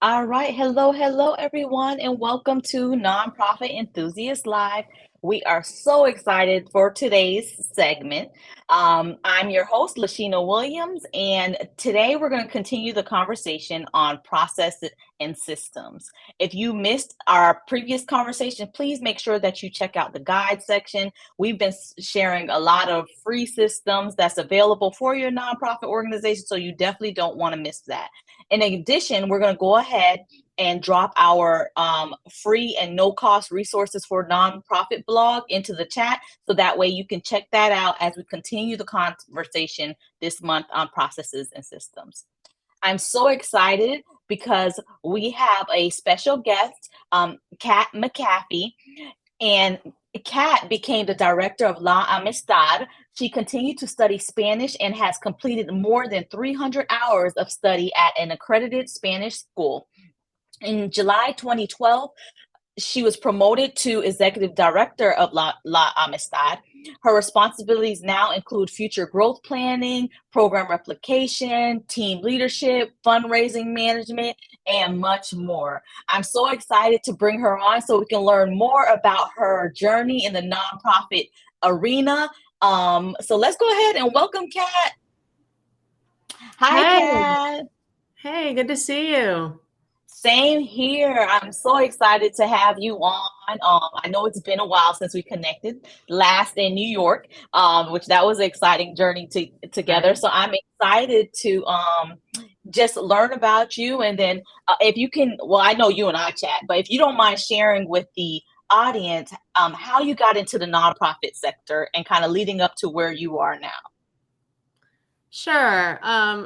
All right. Hello, everyone, and welcome to Nonprofit Enthusiast Live. We are so excited for today's segment. I'm your host, Lashina Williams, and today we're going to continue the conversation on processes and systems. If you missed our previous conversation, please make sure that you check out the guide section. We've been sharing a lot of free systems that's available for your nonprofit organization, so you definitely don't want to miss that. In addition, we're going to go ahead and drop our free and no cost resources for nonprofit blog into the chat. So that way you can check that out as we continue the conversation this month on processes and systems. I'm so excited because we have a special guest, Kat McAfee, and Kat became the director of La Amistad. She continued to study Spanish and has completed more than 300 hours of study at an accredited Spanish school. In July 2012, she was promoted to executive director of La Amistad. Her responsibilities now include future growth planning, program replication, team leadership, fundraising management, and much more. I'm so excited to bring her on so we can learn more about her journey in the nonprofit arena. So let's go ahead and welcome Kat. Hi, Hey, Kat. hey, good to see you. Same here. I'm so excited to have you on. I know it's been a while since we connected last in New York, which that was an exciting journey together. Right. So I'm excited to just learn about you. And then if you can, well, I know you and I chat, but if you don't mind sharing with the audience how you got into the nonprofit sector and kind of leading up to where you are now. Sure.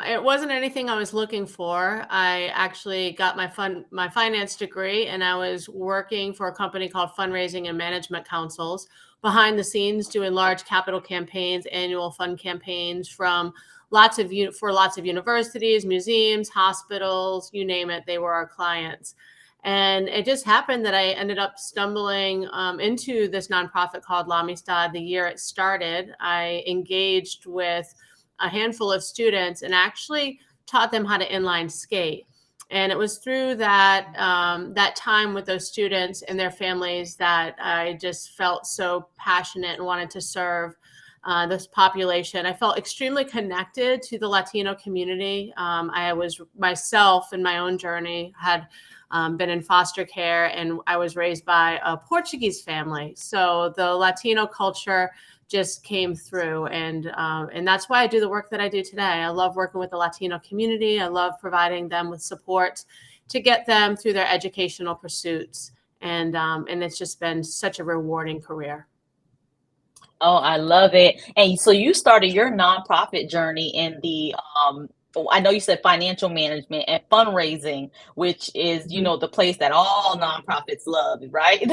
It wasn't anything I was looking for. I actually got my finance degree, and I was working for a company called Fundraising and Management Councils behind the scenes, doing large capital campaigns, annual fund campaigns from lots of universities, museums, hospitals, you name it. They were our clients. And it just happened that I ended up stumbling into this nonprofit called La Amistad the year it started. I engaged with a handful of students and actually taught them how to inline skate. And it was through that time with those students and their families that I just felt so passionate and wanted to serve this population. I felt extremely connected to the Latino community. I was myself in my own journey had been in foster care, and I was raised by a Portuguese family. So the Latino culture just came through, and that's why I do the work that I do today. I love working with the Latino community. I love providing them with support to get them through their educational pursuits, and it's just been such a rewarding career. Oh, I love it. And so you started your nonprofit journey in the I know you said financial management and fundraising, which is, Mhm. the place that all nonprofits love, right?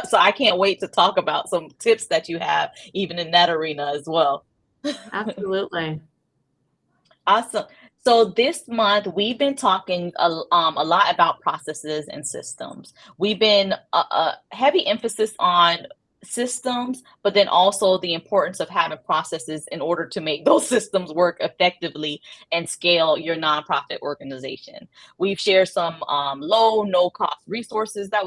So I can't wait to talk about some tips that you have even in that arena as well. Absolutely. Awesome. So this month we've been talking a lot about processes and systems. We've been a heavy emphasis on systems, but then also the importance of having processes in order to make those systems work effectively and scale your nonprofit organization. We've shared some low, no cost resources that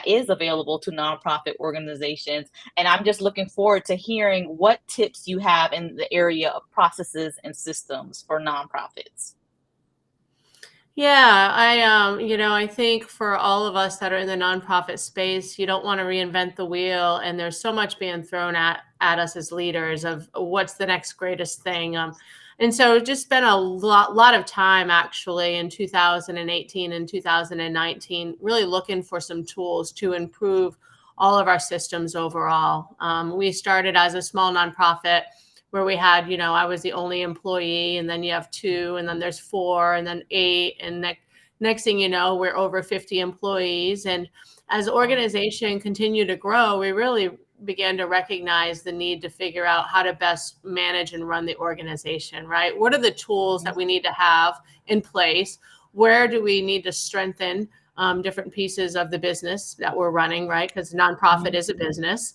is available to nonprofit organizations, and I'm just looking forward to hearing what tips you have in the area of processes and systems for nonprofits. Yeah, I think for all of us that are in the nonprofit space, you don't want to reinvent the wheel, and there's so much being thrown at us as leaders of what's the next greatest thing. And so just spent a lot of time actually in 2018 and 2019 really looking for some tools to improve all of our systems overall. We started as a small nonprofit where we had, I was the only employee, and then you have two, and then there's four, and then eight, and next thing you know, we're over 50 employees. And as the Wow. organization continued to grow, we really began to recognize the need to figure out how to best manage and run the organization, right? What are the tools Mhm. that we need to have in place? Where do we need to strengthen different pieces of the business that we're running, right? Because nonprofit Mhm. is a business.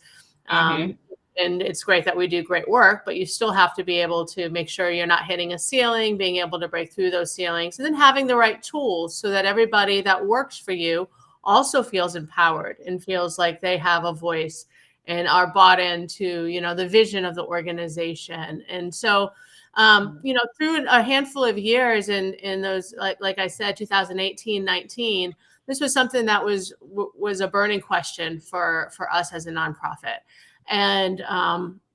Mhm. Um, and it's great that we do great work, but you still have to be able to make sure you're not hitting a ceiling, being able to break through those ceilings, and then having the right tools so that everybody that works for you also feels empowered and feels like they have a voice and are bought into, the vision of the organization. And so, through a handful of years in those, like I said, 2018, 19, this was something that was a burning question for us as a nonprofit. And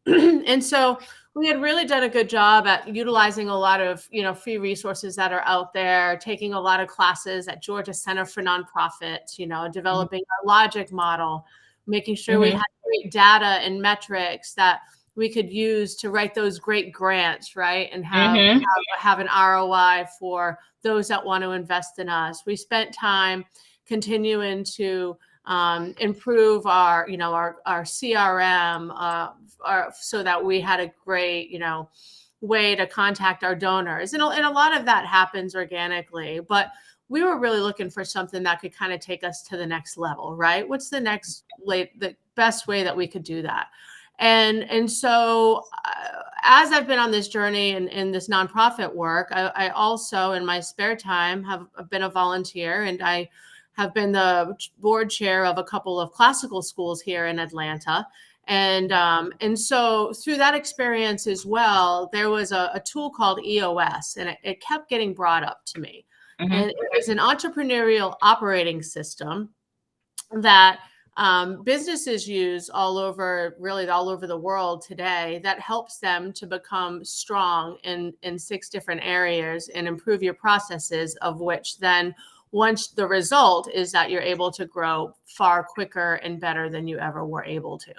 and so we had really done a good job at utilizing a lot of free resources that are out there, taking a lot of classes at Georgia Center for Nonprofits, developing our logic model, making sure we Mhm. had great data and metrics that we could use to write those great grants, right? And Mhm. have an ROI for those that want to invest in us. We spent time continuing to improve our CRM, so that we had a great, way to contact our donors. And a lot of that happens organically, but we were really looking for something that could kind of take us to the next level, right? What's the best way that we could do that? And so, as I've been on this journey in this nonprofit work, I also, in my spare time, have been a volunteer, and I have been the board chair of a couple of classical schools here in Atlanta. And so through that experience as well, there was a tool called EOS, and it kept getting brought up to me. Mhm. And it was an entrepreneurial operating system that businesses use really all over the world today, that helps them to become strong in 6 different areas and improve your processes, of which then once the result is that you're able to grow far quicker and better than you ever were able to.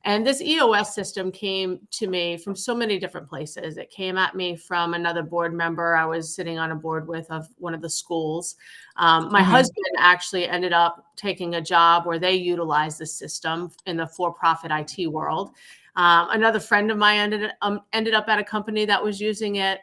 And this EOS system came to me from so many different places. It came at me from another board member I was sitting on a board with of one of the schools. My Mhm. husband actually ended up taking a job where they utilized the system in the for-profit IT world. Another friend of mine ended up at a company that was using it.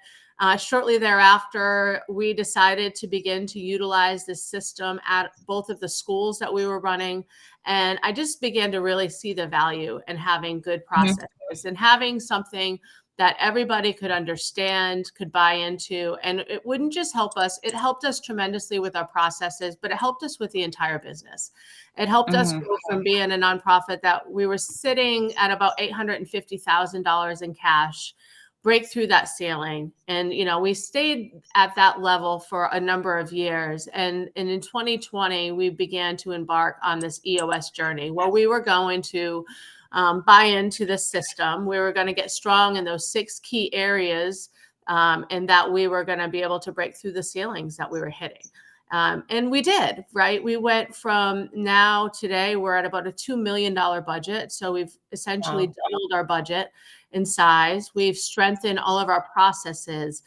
Shortly thereafter, we decided to begin to utilize this system at both of the schools that we were running. And I just began to really see the value in having good Mhm. processes and having something that everybody could understand, could buy into. And it wouldn't just help us, it helped us tremendously with our processes, but it helped us with the entire business. It helped us Mhm. go from being a nonprofit that we were sitting at about $850,000 in cash, break through that ceiling. And, we stayed at that level for a number of years. And in 2020, we began to embark on this EOS journey where we were going to buy into the system. We were going to get strong in those 6 key areas, and that we were going to be able to break through the ceilings that we were hitting. And we did, right? We went from now today, we're at about a $2 million budget. So we've essentially Wow. doubled our budget in size. We've strengthened all of our processes.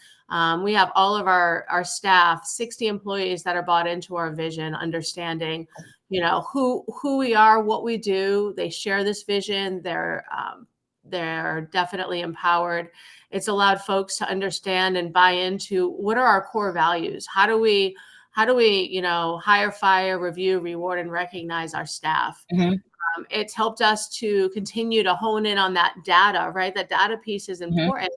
We have all of our staff, 60 employees that are bought into our vision, understanding, who we are, what we do. They share this vision. They're definitely empowered. It's allowed folks to understand and buy into what are our core values. How do we, hire, fire, review, reward, and recognize our staff? Mhm. It's helped us to continue to hone in on that data, right? That data piece is Mhm. important,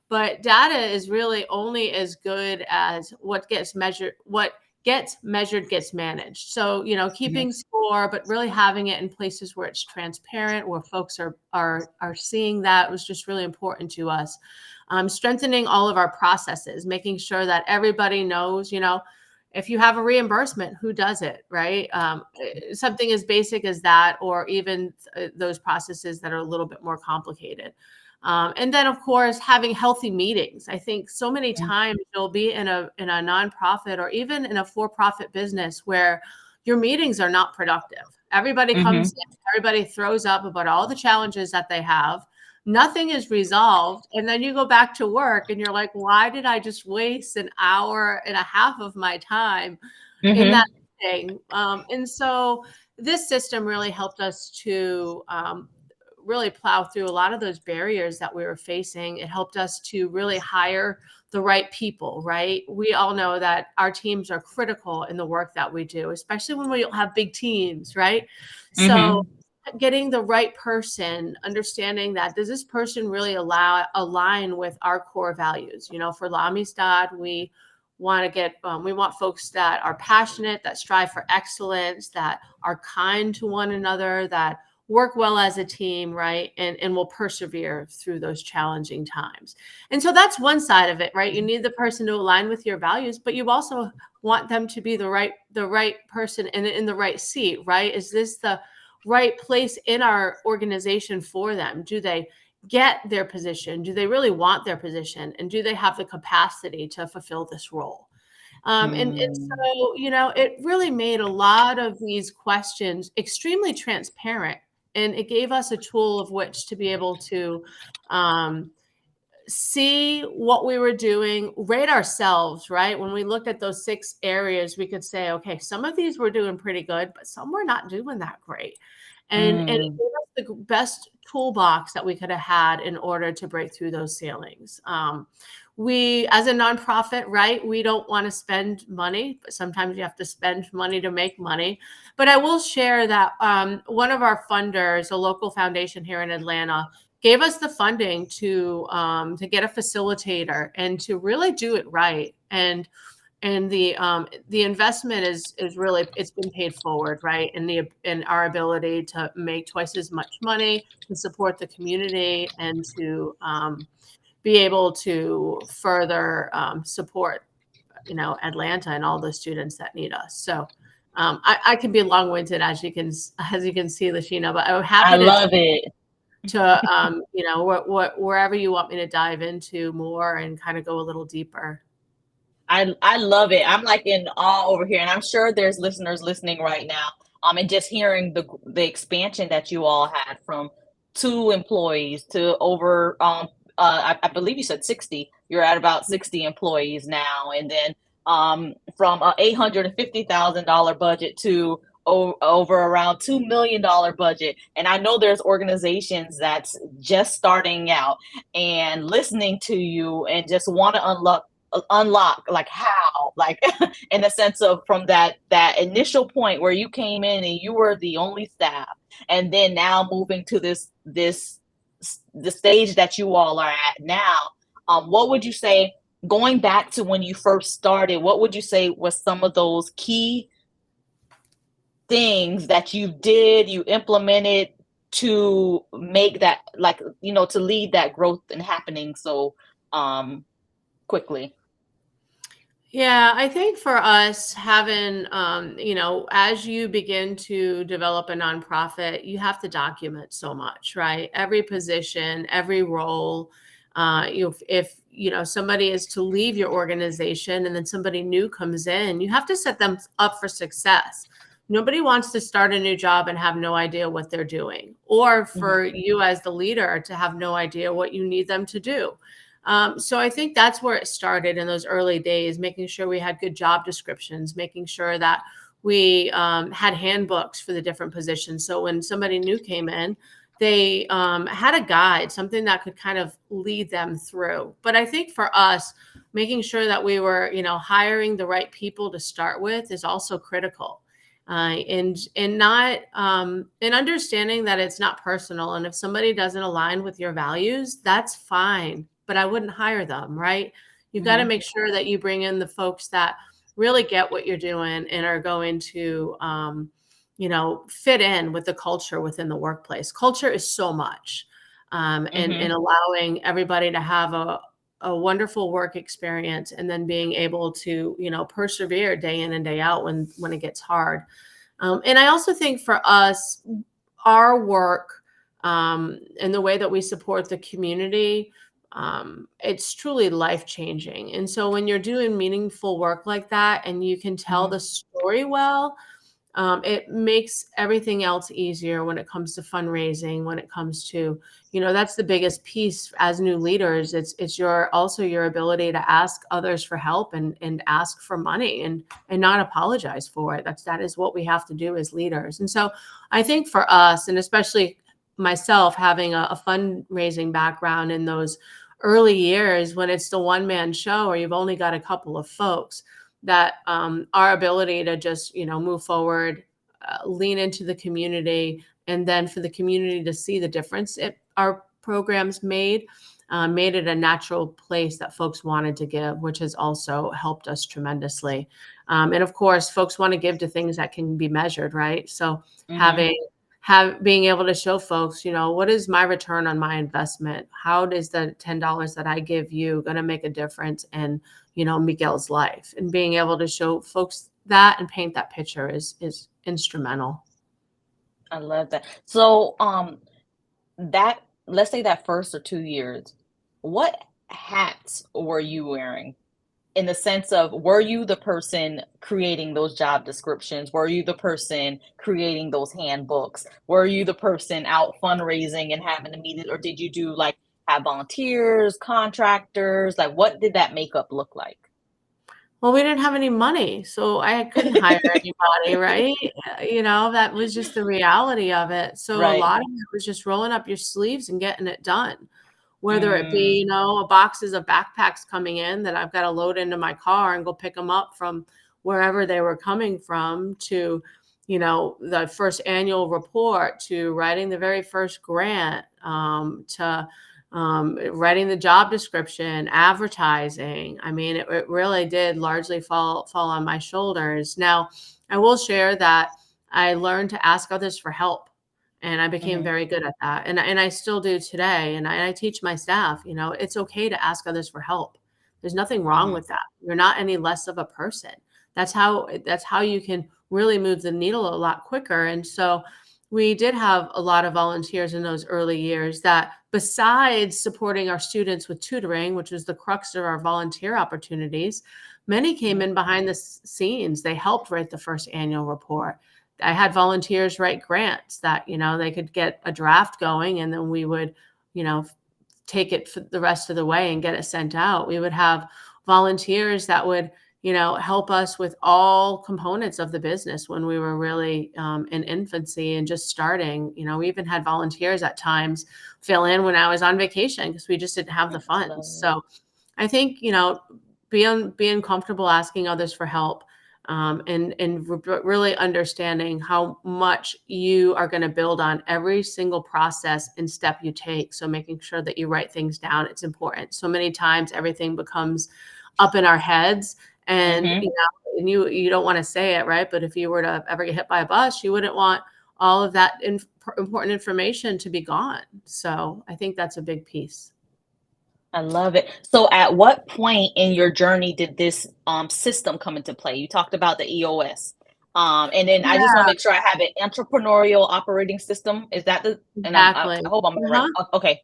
but data is really only as good as what gets measured. What gets measured gets managed. So, Mhm. keeping score, but really having it in places where it's transparent, where folks are seeing that was just really important to us. Strengthening all of our processes, making sure that everybody knows, if you have a reimbursement, who does it, right? Something as basic as that, or even those processes that are a little bit more complicated. And then, of course, having healthy meetings. I think so many Mhm. times you'll be in a nonprofit or even in a for-profit business where your meetings are not productive. Everybody comes Mhm. in, everybody throws up about all the challenges that they have. Nothing is resolved. And then you go back to work and you're like, why did I just waste an hour and a half of my time in that Mhm. thing? And so this system really helped us to really plow through a lot of those barriers that we were facing. It helped us to really hire the right people, right? We all know that our teams are critical in the work that we do, especially when we have big teams, right? So Mhm. getting the right person, understanding that does this person really align with our core values? For La Amistad, we want folks that are passionate, that strive for excellence, that are kind to one another, that work well as a team, right? And will persevere through those challenging times. And so that's one side of it, right? You need the person to align with your values, but you also want them to be the right person and in the right seat, right? Is this the right place in our organization for them? Do they get their position? Do they really want their position? And do they have the capacity to fulfill this role? And Mm, so, it really made a lot of these questions extremely transparent. And it gave us a tool of which to be able to um, see what we were doing, rate ourselves, right? When we looked at those 6 areas, we could say, okay, some of these were doing pretty good, but some were not doing that great. And it mm. gave us the best toolbox that we could have had in order to break through those ceilings. We, as a nonprofit, right, we don't want to spend money, but sometimes you have to spend money to make money. But I will share that one of our funders, a local foundation here in Atlanta, gave us the funding to get a facilitator and to really do it right. And the investment is really, it's been paid forward, right? And our ability to make twice as much money to support the community and to be able to further support Atlanta and all the students that need us. So I can be long-winded, as you can see, Lashina, but I'm I happy to love it. wherever you want me to dive into more and kind of go a little deeper. I love it. I'm like in awe over here, and I'm sure there's listeners listening right now. And just hearing the expansion that you all had from 2 employees to over I believe you said 60. You're at about 60 employees now, and then from a $850,000 budget to over around $2 million budget. And I know there's organizations that's just starting out and listening to you and just want to unlock like how like in the sense of from that initial point where you came in and you were the only staff, and then now moving to this the stage that you all are at now. What would you say, going back to when you first started, what would you say was some of those key things that you implemented to make that, like, to lead that growth and happening so um quickly? Yeah, I think for us, having, as you begin to develop a nonprofit, you have to document so much, right? Every position, every role. If somebody is to leave your organization and then somebody new comes in, you have to set them up for success. Nobody wants to start a new job and have no idea what they're doing, or Mhm. for you as the leader to have no idea what you need them to do. So I think that's where it started in those early days, making sure we had good job descriptions, making sure that we had handbooks for the different positions. So when somebody new came in, they had a guide, something that could kind of lead them through. But I think for us, making sure that we were, hiring the right people to start with is also critical. And not and understanding that it's not personal, and if somebody doesn't align with your values, that's fine, but I wouldn't hire them, right? You've got to Mhm. make sure that you bring in the folks that really get what you're doing and are going to fit in with the culture within the workplace. Culture is so much. And Mhm. allowing everybody to have a wonderful work experience, and then being able to persevere day in and day out when it gets hard. And I also think for us, our work and the way that we support the community, it's truly life changing. And so when you're doing meaningful work like that and you can tell Mhm. the story well, it makes everything else easier when it comes to fundraising, when it comes to, that's the biggest piece as new leaders. It's your ability to ask others for help and ask for money and not apologize for it. That is what we have to do as leaders. And so I think for us, and especially myself, having a fundraising background in those early years when it's the one man show or you've only got a couple of folks, that our ability to just move forward lean into the community, and then for the community to see the difference our programs made it a natural place that folks wanted to give, which has also helped us tremendously. And of course, folks want to give to things that can be measured, right? So Mm-hmm. having being able to show folks, what is my return on my investment? How does the $10 that I give you going to make a difference in, Miguel's life? And being able to show folks that and paint that picture is instrumental. I love that. So, that let's say that first or 2 years, what hats were you wearing? In the sense of, were you the person creating those job descriptions? Were you the person creating those handbooks? Were you the person out fundraising and having to meet it? Or did you do like have volunteers, contractors? Like, what did that makeup look like? Well, we didn't have any money, so I couldn't hire anybody, right? That was just the reality of it. So a Right. lot of it was just rolling up your sleeves and getting it done. Whether it be, Mm, boxes of backpacks coming in that I've got to load into my car and go pick them up from wherever they were coming from, to, the first annual report, to writing the very first grant, to writing the job description, advertising. I mean, it really did largely fall on my shoulders. Now, I will share that I learned to ask others for help, and I became mhm, very good at that. And I still do today. And I teach my staff, it's okay to ask others for help. There's nothing wrong mhm. with that. You're not any less of a person. That's how you can really move the needle a lot quicker. And so we did have a lot of volunteers in those early years that, besides supporting our students with tutoring, which was the crux of our volunteer opportunities, many came Mhm. in behind the scenes. They helped write the first annual report. I had volunteers write grants that, they could get a draft going, and then we would, you know, take it for the rest of the way and get it sent out. We would have volunteers that would, help us with all components of the business when we were really in infancy and just starting. We even had volunteers at times fill in when I was on vacation because we just didn't have the I funds. love it. So I think, being comfortable asking others for help, and really understanding how much you are going to build on every single process and step you take. So making sure that you write things down, it's important. So many times everything becomes up in our heads, and Mhm. you don't want to say it, right? But if you were to ever get hit by a bus, you wouldn't want all of that important information to be gone. So I think that's a big piece. I love it. So at what point in your journey did this system come into play? You talked about the EOS. And then I just want to Yeah, make sure I have an entrepreneurial operating system. Is that the, and exactly. I hope I'm right. Uh-huh. Okay.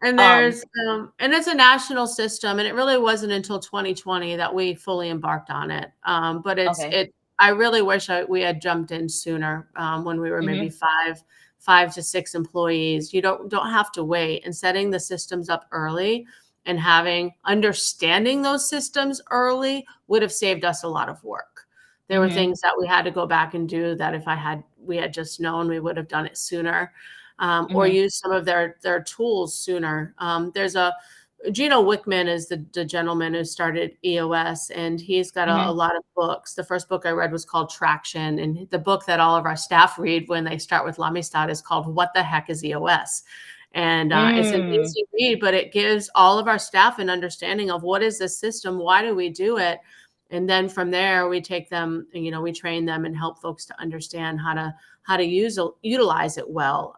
And Um, and it's a national system, and it really wasn't until 2020 that we fully embarked on it. But okay. I really wish we had jumped in sooner, when we were maybe Hmm. five to six employees. You don't have to wait, and setting the systems up early and understanding those systems early would have saved us a lot of work. There were Hmm. things that we had to go back and do that if we had just known, we would have done it sooner, or Hmm. use some of their tools sooner. There's a Gino Wickman is the gentleman who started EOS, and he's got a Hmm. lot of books. The first book I read was called Traction, and the book that all of our staff read when they start with L'Amistad is called What the Heck is EOS? And it's an Mm. easy read, but it gives all of our staff an understanding of what is this system, why do we do it, and then from there we take them, and we train them and help folks to understand how to utilize it well.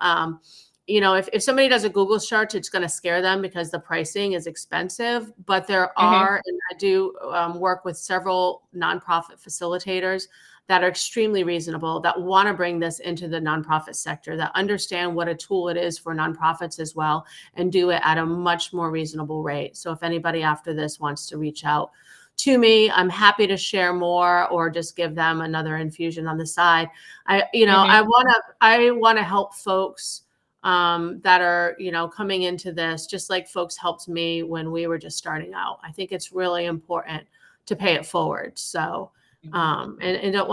If somebody does a Google search, it's going to scare them because the pricing is expensive. But there Hmm. are, and I do work with several nonprofit facilitators that are extremely reasonable, that want to bring this into the nonprofit sector, that understand what a tool it is for nonprofits as well, and do it at a much more reasonable rate. So if anybody after this wants to reach out to me, I'm happy to share more or just give them another infusion on the side. Hmm. I want to help folks that are, coming into this, just like folks helped me when we were just starting out. I think it's really important to pay it forward. So, Hmm. and don't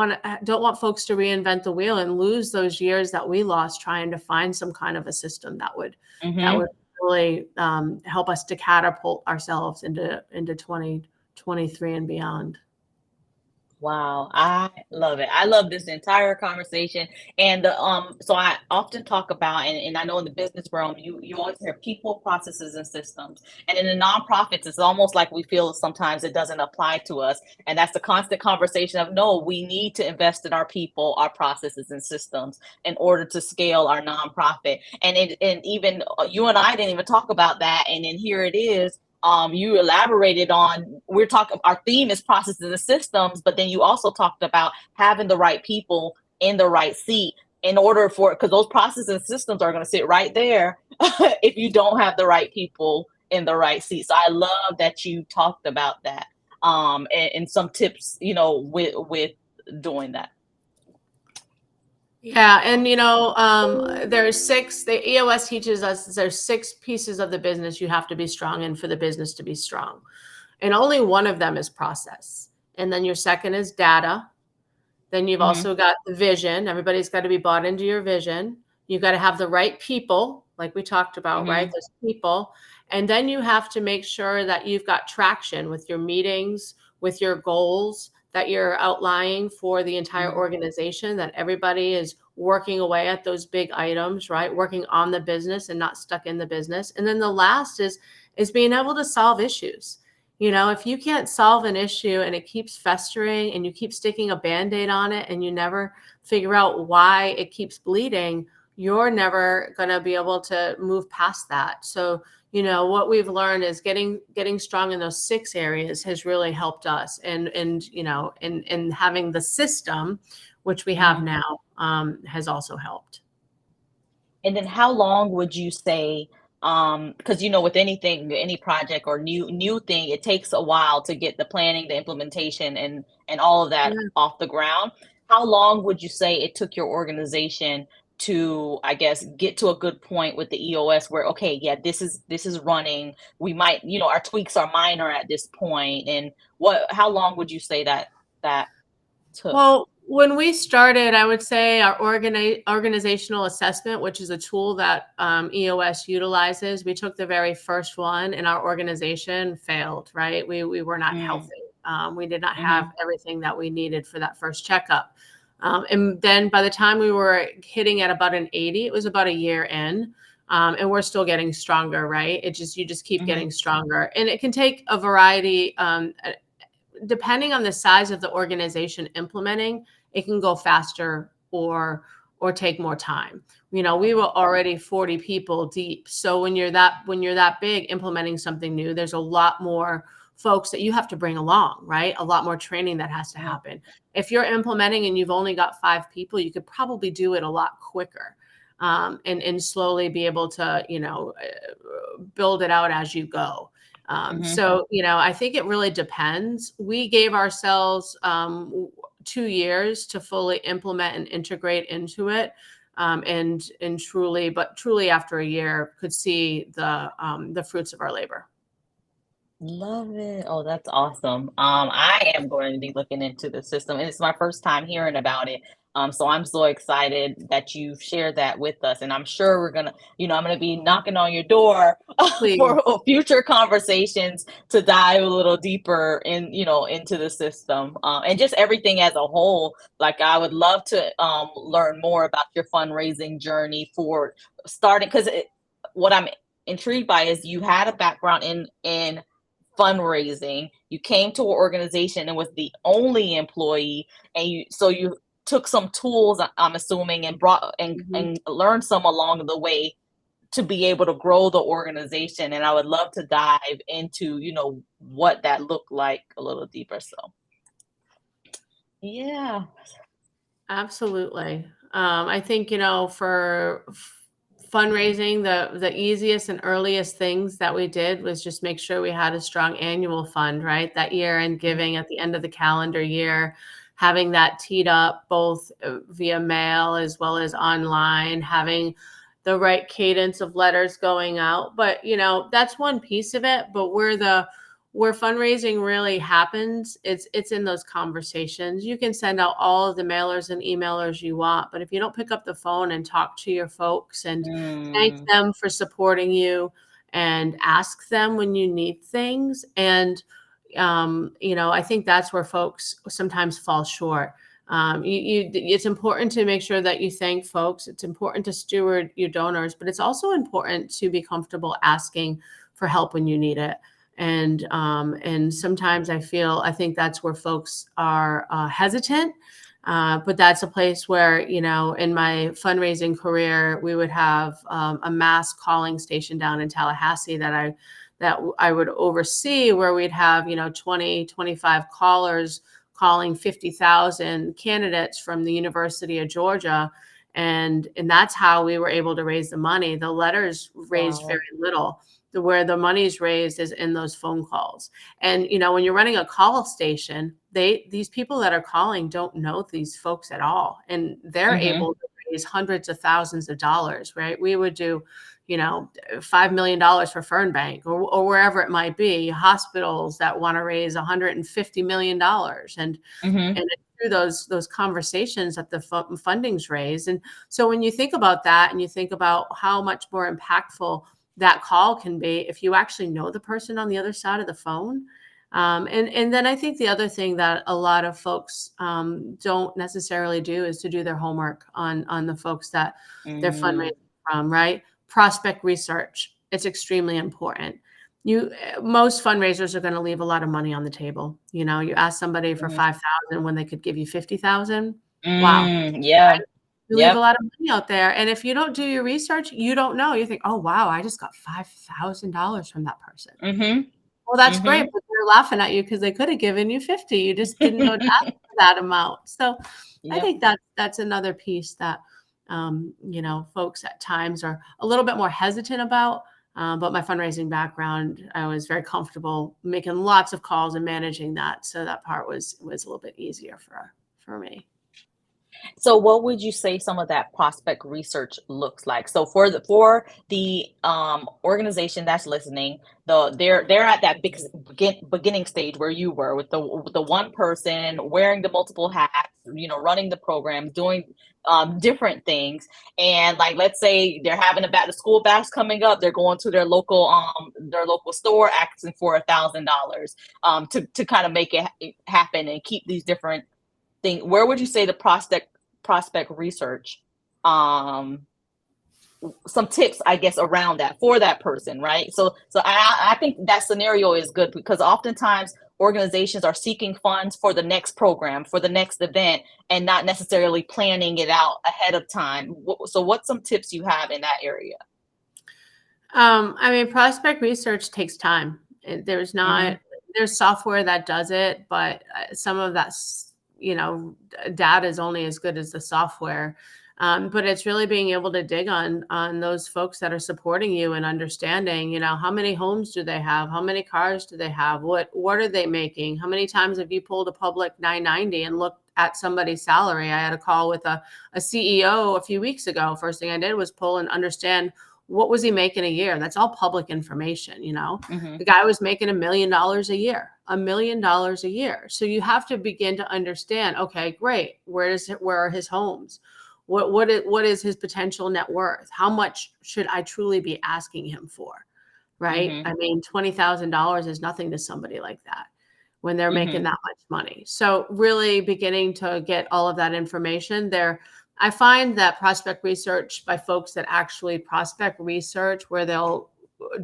want folks to reinvent the wheel and lose those years that we lost trying to find some kind of a system that would Hmm. really help us to catapult ourselves into 2023 and beyond. Wow, I love it. I love this entire conversation. And so I often talk about, and I know in the business realm, you always hear people, processes, and systems. And in the nonprofits, it's almost like we feel sometimes it doesn't apply to us. And that's the constant conversation of no, we need to invest in our people, our processes, and systems in order to scale our nonprofit. And even you and I didn't even talk about that. And then here it is, you elaborated on, we're talking, our theme is processes and systems, but then you also talked about having the right people in the right seat in order for, because those processes and systems are going to sit right there if you don't have the right people in the right seat. So I love that you talked about that, and some tips, with doing that. Yeah, and there's six. The EOS teaches us there's six pieces of the business you have to be strong in for the business to be strong, and only one of them is process. And then your second is data. Then you've Mm-hmm. also got the vision. Everybody's got to be bought into your vision. You've got to have the right people, like we talked about, right? Mm-hmm. Those people. And then you have to make sure that you've got traction with your meetings, with your goals that you're outlining for the entire Mm-hmm. organization, that everybody is working away at those big items, right? Working on the business and not stuck in the business. And then the last is being able to solve issues. If you can't solve an issue and it keeps festering and you keep sticking a band-aid on it and you never figure out why it keeps bleeding, you're never going to be able to move past that. So, what we've learned is getting strong in those six areas has really helped us. And having the system, which we have Mm-hmm. now, has also helped. And then how long would you say, because with anything, any project or new thing, it takes a while to get the planning, the implementation, and all of that Yeah. off the ground. How long would you say it took your organization to, I guess, get to a good point with the EOS where, okay, yeah, this is running. We might, our tweaks are minor at this point. And how long would you say that took? Well, when we started, I would say our organizational assessment, which is a tool that EOS utilizes, we took the very first one and our organization failed, right? We were not Mm, healthy. We did not have mhm, everything that we needed for that first checkup. And then by the time we were hitting at about an 80, it was about a year in. And we're still getting stronger, right? You just keep mhm, getting stronger. And it can take a variety, depending on the size of the organization implementing, it can go faster or take more time. We were already 40 people deep. So when you're that big implementing something new, there's a lot more folks that you have to bring along, right? A lot more training that has to mhm, happen. If you're implementing and you've only got 5 people, you could probably do it a lot quicker. And slowly be able to, build it out as you go. mhm. So, I think it really depends. We gave ourselves 2 years to fully implement and integrate into it. And truly after a year could see the fruits of our labor. Love it. Oh, that's awesome. I am going to be looking into the system, and it's my first time hearing about it. So I'm so excited that you've shared that with us, and I'm sure I'm gonna be knocking on your door for Please, future conversations to dive a little deeper into the system, and just everything as a whole. Like, I would love to learn more about your fundraising journey for starting, because what I'm intrigued by is you had a background in fundraising. You came to an organization and was the only employee, and you took some tools, I'm assuming, and brought mhm. and learned some along the way to be able to grow the organization. And I would love to dive into, what that looked like a little deeper. So yeah. Absolutely. I think, for fundraising, the easiest and earliest things that we did was just make sure we had a strong annual fund, right? That year end Mhm, giving at the end of the calendar year, having that teed up both via mail as well as online, having the right cadence of letters going out. But, that's one piece of it. But where fundraising really happens, it's in those conversations. You can send out all of the mailers and emailers you want, but if you don't pick up the phone and talk to your folks and thank mm, them for supporting you and ask them when you need things, and I think that's where folks sometimes fall short. It's important to make sure that you thank folks. It's important to steward your donors, but it's also important to be comfortable asking for help when you need it. And sometimes I think that's where folks are hesitant. But that's a place where, in my fundraising career, we would have a mass calling station down in Tallahassee that I would oversee, where we'd have, 20, 25 callers calling 50,000 candidates from the University of Georgia. And that's how we were able to raise the money. The letters raised very Wow. little. Where the money is raised is in those phone calls. And when you're running a call station, these people that are calling don't know these folks at all, and they're able Mhm. to raise hundreds of thousands of dollars. Right? We would do, $5 million for Fernbank, or wherever it might be, hospitals that want to raise $150 million, and Mhm. it's through those conversations that the funding's raised. And so when you think about that, and you think about how much more impactful that call can be if you actually know the person on the other side of the phone. And then I think the other thing that a lot of folks don't necessarily do is to do their homework on the folks that they're fundraising Mm. from, right? Prospect research. It's extremely important. Most fundraisers are going to leave a lot of money on the table. You ask somebody for Mhm. 5,000 when they could give you 50,000. Wow. Yeah. You leave a Yep. lot of money out there, and if you don't do your research, you don't know. You think, "Oh, wow, I just got $5,000 from that person." Mhm. Well, that's great, Mhm. but they're laughing at you because they coulda given you 50. You just didn't know to ask for that amount. So, I Yep. think that's another piece that, folks at times are a little bit more hesitant about, but my fundraising background, I was very comfortable making lots of calls and managing that, so that part was a little bit easier for me. So what would you say some of that prospect research looks like? So for the organization that's listening, they're at that beginning stage where you were with the one person wearing the multiple hats, running the program, doing different things. And like let's say they're having a back to school bash coming up, they're going to their local store asking for $1,000 to kind of make it happen and keep these different things. Where would you say the prospect research, um some tips, I guess, around that for that person, right? So I think that scenario is good because oftentimes organizations are seeking funds for the next program, for the next event, and not necessarily planning it out ahead of time. So what's some tips you have in that area? I mean, prospect research takes time. There's not Mhm. there's software that does it, but some of that's data is only as good as the software. But it's really being able to dig on those folks that are supporting you and understanding, how many homes do they have, how many cars do they have, what are they making, how many times have you pulled a public 990 and looked at somebody's salary. I had a call with a CEO a few weeks ago. First thing I did was pull and understand what was he making a year? That's all public information. The Mhm. guy was making $1 million a year, $1 million a year. So you have to begin to understand, okay, great. Where are his homes? What is his potential net worth? How much should I truly be asking him for? Right? Mhm. I mean, $20,000 is nothing to somebody like that when they're making Mhm. that much money. So really beginning to get all of that information there. I find that prospect research by folks that actually prospect research, where they'll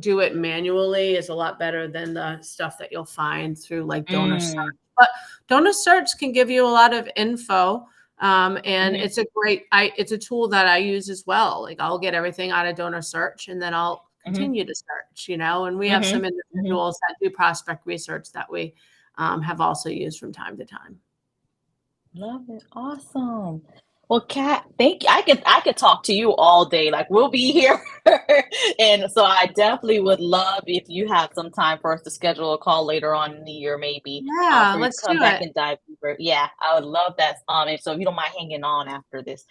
do it manually, is a lot better than the stuff that you'll find through like donor search. Mm. But donor search can give you a lot of info. And Mhm. it's a tool that I use as well. Like I'll get everything out of donor search and then I'll Mhm. continue to search, and we have some Mhm. Mhm. individuals that do prospect research that we have also used from time to time. Love it. Awesome. Well, Kat, thank you. I could talk to you all day. Like we'll be here. And so I definitely would love if you have some time for us to schedule a call later on in the year, maybe, Yeah, for you to let's come do back it. and dive deeper. Yeah, I would love that. And so if you don't mind hanging on after this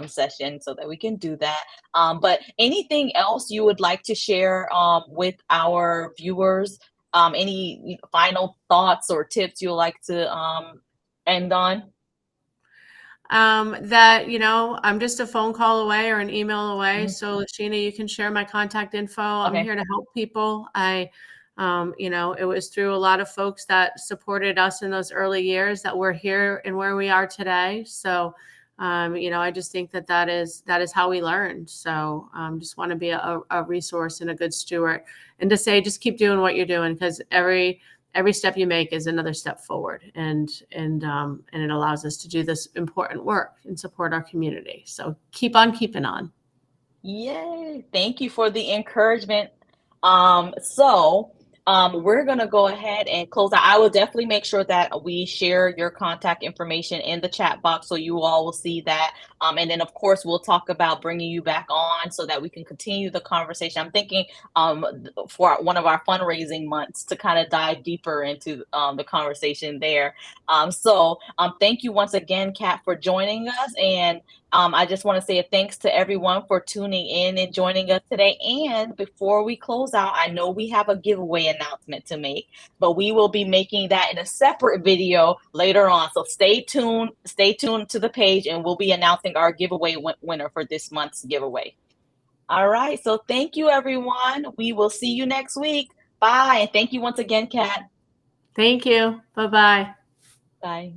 session so that we can do that. But anything else you would like to share with our viewers? Any final thoughts or tips you'd like to end on? That I'm just a phone call away or an email away. Mhm. So Sheena, you can share my contact info. I'm Okay. here to help people. It was through a lot of folks that supported us in those early years that we're here and where we are today. So, I just think that is how we learned. So, just want to be a resource and a good steward, and to say just keep doing what you're doing, because every step you make is another step forward, and it allows us to do this important work and support our community. So keep on keeping on. Yay! Thank you for the encouragement. We're gonna go ahead and close out. I will definitely make sure that we share your contact information in the chat box so you all will see that. And then, of course, we'll talk about bringing you back on so that we can continue the conversation. I'm thinking for one of our fundraising months to kind of dive deeper into the conversation there. Thank you once again, Kat, for joining us. And I just want to say a thanks to everyone for tuning in and joining us today. And before we close out, I know we have a giveaway announcement to make, but we will be making that in a separate video later on. So stay tuned to the page, and we'll be announcing our giveaway winner for this month's giveaway. All right. So thank you, everyone. We will see you next week. Bye. And thank you once again, Kat. Thank you. Bye-bye. Bye.